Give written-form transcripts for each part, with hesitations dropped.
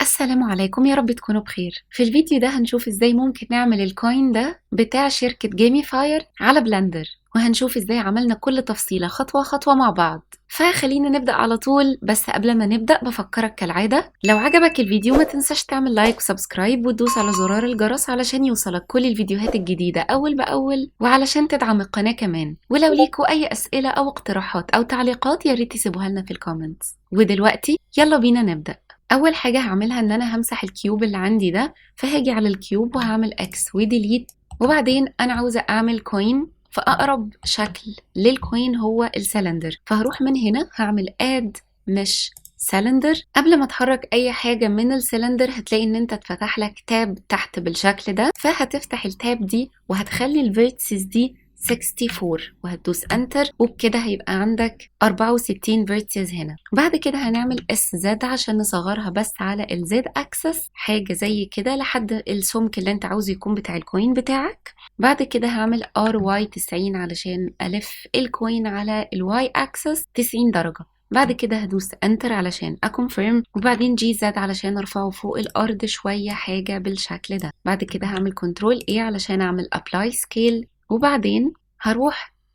السلام عليكم، يا رب تكونوا بخير. في الفيديو ده هنشوف ازاي ممكن نعمل الكوين ده بتاع شركة جيمي فاير على بلندر، وهنشوف ازاي عملنا كل تفصيلة خطوة خطوة مع بعض. فخلينا نبدأ على طول، بس قبل ما نبدأ بفكرك كالعادة لو عجبك الفيديو ما تنساش تعمل لايك وسبسكرايب وتدوس على زرار الجرس علشان يوصلك كل الفيديوهات الجديدة أول بأول، وعلشان تدعم القناة كمان. ولو ليكوا أي أسئلة أو اقتراحات أو تعليقات يا ريت تسيبوها لنا في الكومنتس. ودلوقتي يلا بينا نبدأ. اول حاجه هعملها ان انا همسح الكيوب اللي عندي ده، فهاجي على الكيوب وهعمل اكس وديليت. وبعدين انا عاوزه اعمل كوين، فاقرب شكل للكوين هو السلندر، فهروح من هنا هعمل اد مش سلندر. قبل ما تحرك اي حاجه من السلندر هتلاقي ان انت اتفتح لك تاب تحت بالشكل ده، فهتفتح التاب دي وهتخلي الفيرتسز دي 64 وهتدوس انتر، وبكده هيبقى عندك 64 فيرتسز هنا. بعد كده هنعمل اس زد عشان نصغرها بس على الزد اكسس، حاجه زي كده لحد السمك اللي انت عاوزه يكون بتاع الكوين بتاعك. بعد كده هعمل ار واي 90 علشان الف الكوين على الواي اكسس 90 درجه. بعد كده هدوس انتر علشان اكونفيرم، وبعدين جي زد علشان ارفعه فوق الارض شويه حاجه بالشكل ده. بعد كده هعمل كنترول اي علشان اعمل ابلاي سكيل، وبعدين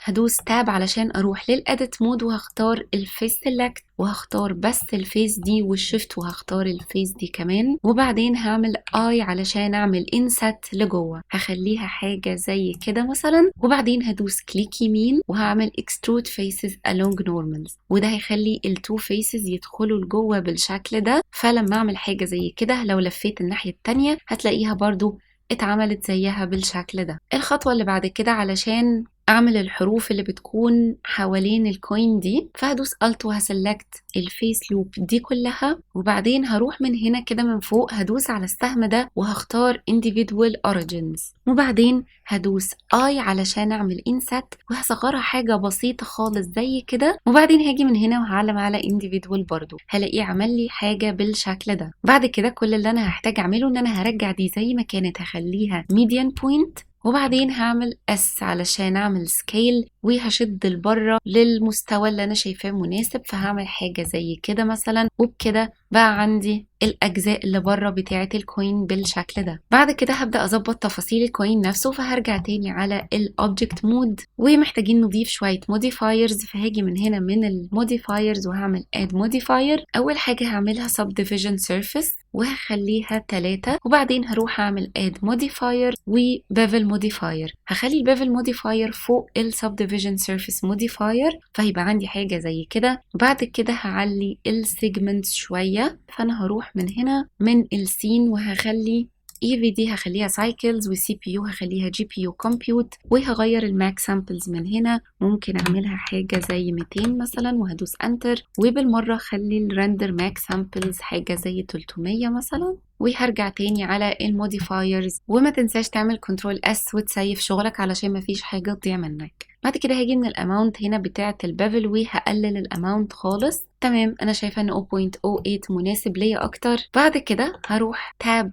هدوس تاب علشان اروح للاديت مود وهختار الفيس سيلكت، وهختار بس الفيس دي والشيفت وهختار الفيس دي كمان. وبعدين هعمل اي علشان اعمل انسات لجوه، هخليها حاجه زي كده مثلا. وبعدين هدوس كليك يمين وهعمل اكسترود فيسز along normals، وده هيخلي التو فيسز يدخلوا لجوه بالشكل ده. فلما اعمل حاجه زي كده لو لفيت الناحيه التانيه هتلاقيها برضو اتعملت زيها بالشكل ده. الخطوة اللي بعد كده علشان اعمل الحروف اللي بتكون حوالين الكوين دي، فهدوس الت وهسلكت الفيس لوب دي كلها، وبعدين هروح من هنا كده من فوق هدوس على السهم ده وهختار individual origins، وبعدين هدوس اي علشان اعمل انسات وهصغرها حاجة بسيطة خالص زي كده. وبعدين هاجي من هنا وهعلم على individual برضو، هلاقيه عمل لي حاجة بالشكل ده. بعد كده كل اللي انا هحتاج اعمله ان انا هرجع دي زي ما كانت، هخليها median point، وبعدين هعمل اس علشان اعمل سكيل وهشد لبره للمستوى اللي انا شايفاه مناسب، فهعمل حاجه زي كده مثلا. وبكده بقى عندي الاجزاء اللي بره بتاعه الكوين بالشكل ده. بعد كده هبدا اظبط تفاصيل الكوين نفسه، فهرجع تاني على الاوبجكت مود، ومحتاجين نضيف شويه موديفايرز، فهاجي من هنا من الموديفايرز وهعمل اد موديفاير. اول حاجه هعملها subdivision surface وهخليها 3، وبعدين هروح اعمل اد موديفاير وبيفل موديفاير، هخلي البيفل موديفاير فوق السبديفيجن سيرفيس موديفاير، فهيبقى عندي حاجه زي كده. بعد كده هعلي السيجمنتس شويه، فانا هروح من هنا من السين وهخلي اي في دي هخليها سايكلز، وسي بي يو هخليها جي بي يو كومبيوت، وهغير الماك سامبلز من هنا، ممكن اعملها حاجه زي 200 مثلا وهدوس انتر، وبالمره اخلي الرندر ماك سامبلز حاجه زي 300 مثلا، وهرجع تاني على الموديفايرز. وما تنساش تعمل كنترول اس وتسيف شغلك علشان مفيش حاجه تضيع منك. بعد كده هاجي من الاماونت هنا بتاعه البيفل وهقلل الاماونت خالص. تمام، انا شايفه ان 0.08 مناسب ليا اكتر. بعد كده هروح تاب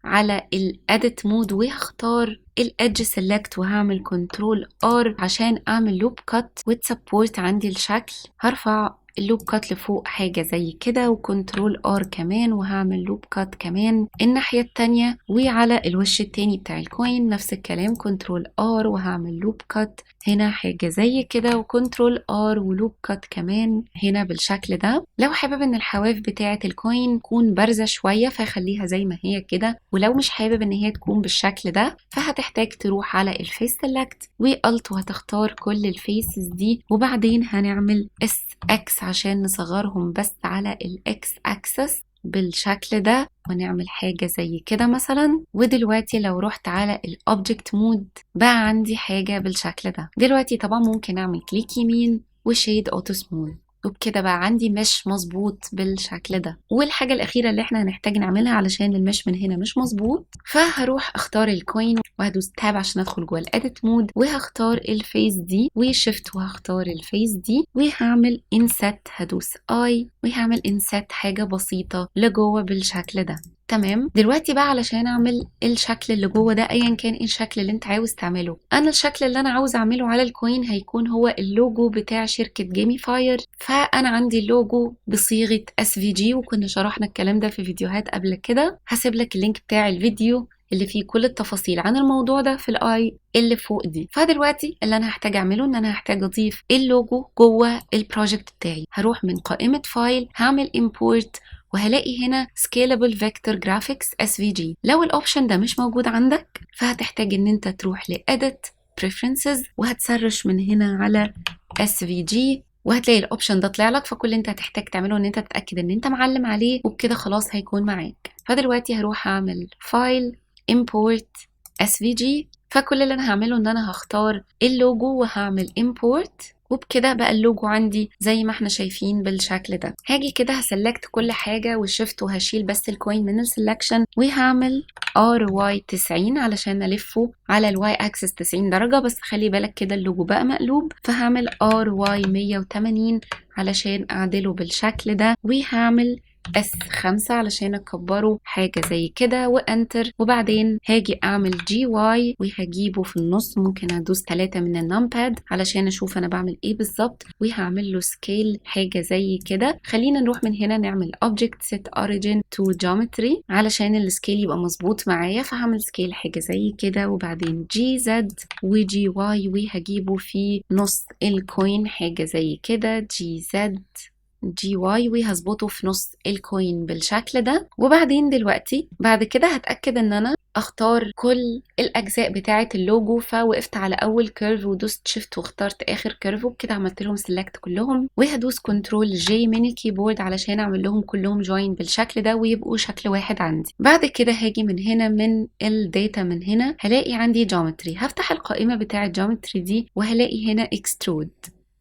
على الاديت مود وهختار الادج سيلكت وهعمل كنترول ار عشان اعمل لوب كات وتسبورت عندي الشكل. هرفع اللوب كات لفوق حاجة زي كده، وكنترول ار كمان وهعمل لوب كات كمان الناحية التانية، وعلى الوش التاني بتاع الكوين نفس الكلام كنترول ار وهعمل لوب كات هنا حاجة زي كده، وكنترول ار ولوب كات كمان هنا بالشكل ده. لو حابب ان الحواف بتاعة الكوين تكون بارزة شوية فخليها زي ما هي كده، ولو مش حابب ان هي تكون بالشكل ده فهتحتاج تروح على الفيس سيلكت والت وهتختار كل الفيسز دي، وبعدين هنعمل اس اكس عشان نصغرهم بس على الاكس اكسس بالشكل ده، ونعمل حاجة زي كده مثلا. ودلوقتي لو رحت على الاوبجكت مود بقى عندي حاجة بالشكل ده. دلوقتي طبعا ممكن اعمل كليك يمين وشيد اوتو سموث، وبكده بقى عندي مش مظبوط بالشكل ده. والحاجة الأخيرة اللي احنا هنحتاج نعملها علشان المش من هنا مش مظبوط، فهروح اختار الكوين وهدوس تاب عشان ادخل جوه الاديت مود، وهختار الفيس دي وشيفت وهختار الفيس دي، وهعمل انسات هدوس اي وهعمل انسات حاجة بسيطة لجوه بالشكل ده. تمام. دلوقتي بقى علشان اعمل الشكل اللي جوه ده، ايا كان ايه الشكل اللي انت عاوز تعمله، انا الشكل اللي انا عاوز اعمله على الكوين هيكون هو اللوجو بتاع شركة جيميفاير. فانا عندي اللوجو بصيغة SVG، وكنا شرحنا الكلام ده في فيديوهات قبل كده. هسيب لك اللينك بتاع الفيديو اللي فيه كل التفاصيل عن الموضوع ده في الاي اللي فوق دي. فدلوقتي اللي انا هحتاج اعمله ان انا هحتاج اضيف اللوجو جوه البروجكت بتاعي. هروح من قائمة فايل، هعمل import، وهلاقي هنا Scalable Vector Graphics SVG. لو الاوبشن ده مش موجود عندك فهتحتاج ان انت تروح ل Edit Preferences، وهتسرش من هنا على SVG، وهتلاقي الاوبشن ده طلع لك. فكل اللي انت هتحتاج تعمله ان انت تتاكد ان انت معلم عليه، وبكده خلاص هيكون معاك. فدلوقتي هروح اعمل فايل import SVG. فكل اللي انا هعمله ان انا هختار اللوجو وهعمل import، وبكده بقى اللوجو عندي زي ما احنا شايفين بالشكل ده. هاجي كده هسلكت كل حاجة والشيفت، وهشيل بس الكوين من السلكشن، وهعمل RY 90 علشان ألفه على الواي اكسس 90 درجة. بس خلي بالك كده اللوجو بقى مقلوب، فهعمل RY 180 علشان أعدله بالشكل ده، وهعمل S5 علشان أكبره حاجة زي كده، وانتر. وبعدين هاجي أعمل GY وهجيبه في النص، ممكن أدوس 3 من النمباد علشان أشوف أنا بعمل إيه بالظبط، وهعمل له سكيل حاجة زي كده. خلينا نروح من هنا نعمل Object Set Origin to Geometry علشان السكيل يبقى مظبوط معايا. فهعمل سكيل حاجة زي كده، وبعدين GZ وGY، وهجيبه في نص الكوين حاجة زي كده GZ GY، وهظبطه في نص الكوين بالشكل ده. وبعدين دلوقتي بعد كده هتأكد ان انا اختار كل الاجزاء بتاعه اللوجو. فوقفت على اول كيرف ودوست شيفت واخترت اخر كيرف، وبكده عملت لهم سيلكت كلهم، وهدوس كنترول جي من الكيبورد علشان اعمل لهم كلهم جوين بالشكل ده ويبقوا شكل واحد عندي. بعد كده هاجي من هنا من الداتا، من هنا هلاقي عندي جيومتري. هفتح القائمه بتاعه جيومتري دي وهلاقي هنا اكسترود.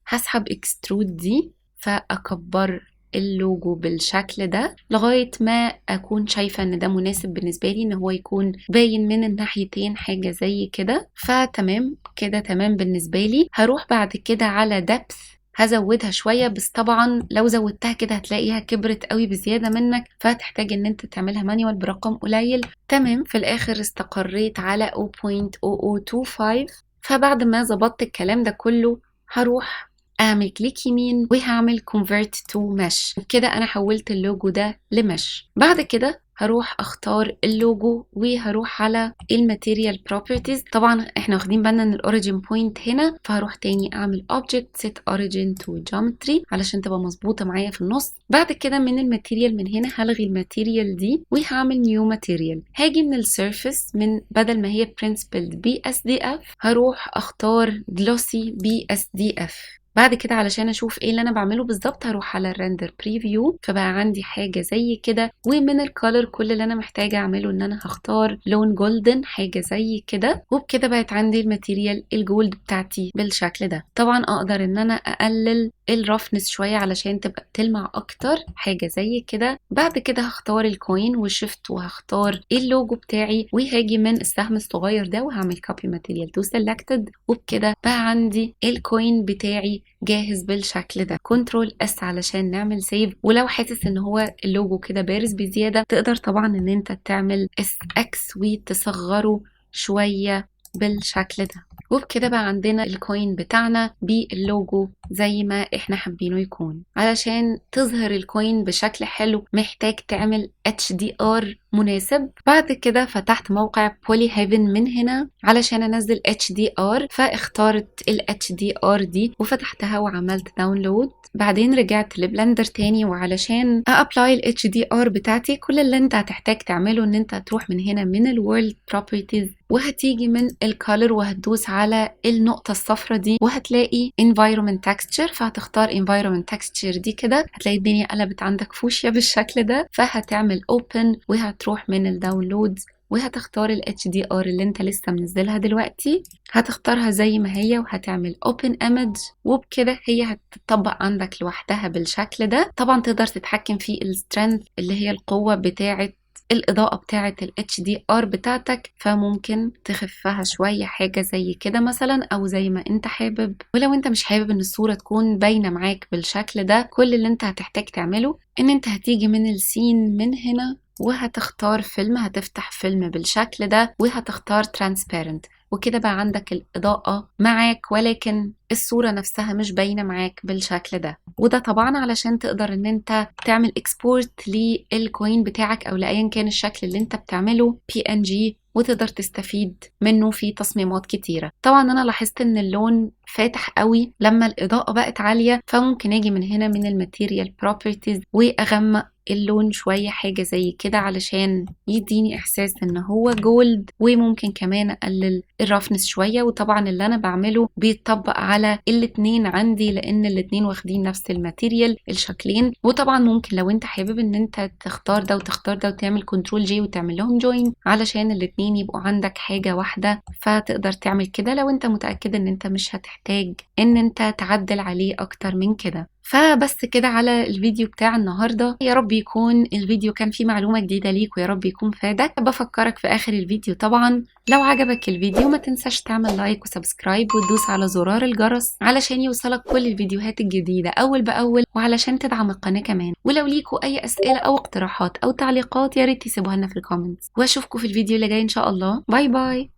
هسحب اكسترود دي فأكبر اللوجو بالشكل ده لغاية ما أكون شايفة إن ده مناسب بالنسبة لي، إن هو يكون باين من الناحيتين حاجة زي كده. فتمام كده، تمام بالنسبة لي. هروح بعد كده على depth، هزودها شوية، بس طبعا لو زودتها كده هتلاقيها كبرت قوي بزيادة منك، فهتحتاج ان انت تعملها مانيوال برقم قليل. تمام. في الاخر استقريت على 0.0025. فبعد ما ظبطت الكلام ده كله هروح اعمل كليك يمين وهعمل convert to mesh. كده انا حولت اللوجو ده لمش. بعد كده هروح اختار اللوجو وهروح على الماتيريال بروبرتيز. طبعا احنا واخدين بالنا ان الاوريجين بوينت هنا، فهروح تاني اعمل object set origin to geometry علشان تبقى مظبوطه معايا في النص. بعد كده من الماتيريال من هنا هلغي الماتيريال دي وهعمل نيو ماتيريال. هاجي من السيرفيس، من بدل ما هي principled BSDF هروح اختار glossy BSDF. بعد كده علشان اشوف ايه اللي انا بعمله بالظبط هروح على الريندر بريفيو، فبقى عندي حاجه زي كده. ومن الكالر كل اللي انا محتاجه اعمله ان انا هختار لون جولدن حاجه زي كده، وبكده بقت عندي الماتيريال الجولد بتاعتي بالشكل ده. طبعا اقدر ان انا اقلل الرفنس شويه علشان تبقى تلمع اكتر حاجه زي كده. بعد كده هختار الكوين وشيفت وهختار اللوجو بتاعي، وهاجي من السهم الصغير ده وهعمل كوبي ماتيريال تو سيلكتد، وبكده بقى عندي الكوين بتاعي جاهز بالشكل ده. كنترول اس علشان نعمل سيف. ولو حاسس ان هو اللوجو كده بارز بزياده تقدر طبعا ان انت تعمل اس اكس وتصغره شويه بالشكل ده. وبكده بقى عندنا الكوين بتاعنا باللوجو زي ما احنا حابينه يكون. علشان تظهر الكوين بشكل حلو محتاج تعمل HDR مناسب. بعد كده فتحت موقع Polyhaven من هنا علشان انزل HDR، فاختارت ال HDR دي وفتحتها وعملت داونلود. بعدين رجعت لبلندر تاني، وعلشان ابلاي ال HDR بتاعتي كل اللي انت هتحتاج تعمله ان انت تروح من هنا من ال World Properties وهتيجي من الكالر وهتدوس على النقطة الصفرة دي وهتلاقي environment texture، فهتختار environment texture دي كده. هتلاقي الدنيا قلبت عندك فوشيا بالشكل ده، فهتعمل open وهتروح من الداونلودز وهتختار ال HDR اللي انت لسه منزلها دلوقتي، هتختارها زي ما هي وهتعمل open image، وبكده هي هتطبق عندك لوحدها بالشكل ده. طبعا تقدر تتحكم في السترينث اللي هي القوة بتاعة الإضاءة بتاعة ال HDR بتاعتك، فممكن تخفها شوية حاجة زي كده مثلا أو زي ما انت حابب. ولو انت مش حابب ان الصورة تكون باينة معاك بالشكل ده، كل اللي انت هتحتاج تعمله ان انت هتيجي من السين من هنا وهتختار فيلم، هتفتح فيلم بالشكل ده وهتختار ترانسبيرنت، وكده بقى عندك الإضاءة معاك ولكن الصورة نفسها مش باينة معاك بالشكل ده. وده طبعا علشان تقدر ان انت تعمل اكسبورت للكوين بتاعك او لأيا كان الشكل اللي انت بتعمله PNG، وتقدر تستفيد منه في تصميمات كتيرة. طبعا انا لاحظت ان اللون فاتح قوي لما الإضاءة بقت عالية، فممكن اجي من هنا من الماتيريال بروبرتيز واغمق اللون شوية حاجة زي كده علشان يديني احساس ان هو جولد، وممكن كمان اقلل الرفنس شوية. وطبعا اللي انا بعمله بيتطبق على الاتنين عندي لان الاتنين واخدين نفس الماتيريال الشكلين. وطبعا ممكن لو انت حابب ان انت تختار ده وتختار ده وتعمل كنترول جي وتعمل لهم جوين علشان الاتنين يبقوا عندك حاجة واحدة، فتقدر تعمل كده لو انت متأكد ان انت مش هتحتاج ان انت تعدل عليه اكتر من كده. فبس كده على الفيديو بتاع النهاردة. يا رب يكون الفيديو كان فيه معلومة جديدة ليك ويا رب يكون فادك. بفكرك في آخر الفيديو طبعا لو عجبك الفيديو ما تنساش تعمل لايك وسبسكرايب وتدوس على زرار الجرس علشان يوصلك كل الفيديوهات الجديدة أول بأول، وعلشان تدعم القناة كمان. ولو ليكوا أي أسئلة أو اقتراحات أو تعليقات يا ريت تسيبوها لنا في الكومنتس، وأشوفكوا في الفيديو اللي جاي إن شاء الله. باي باي.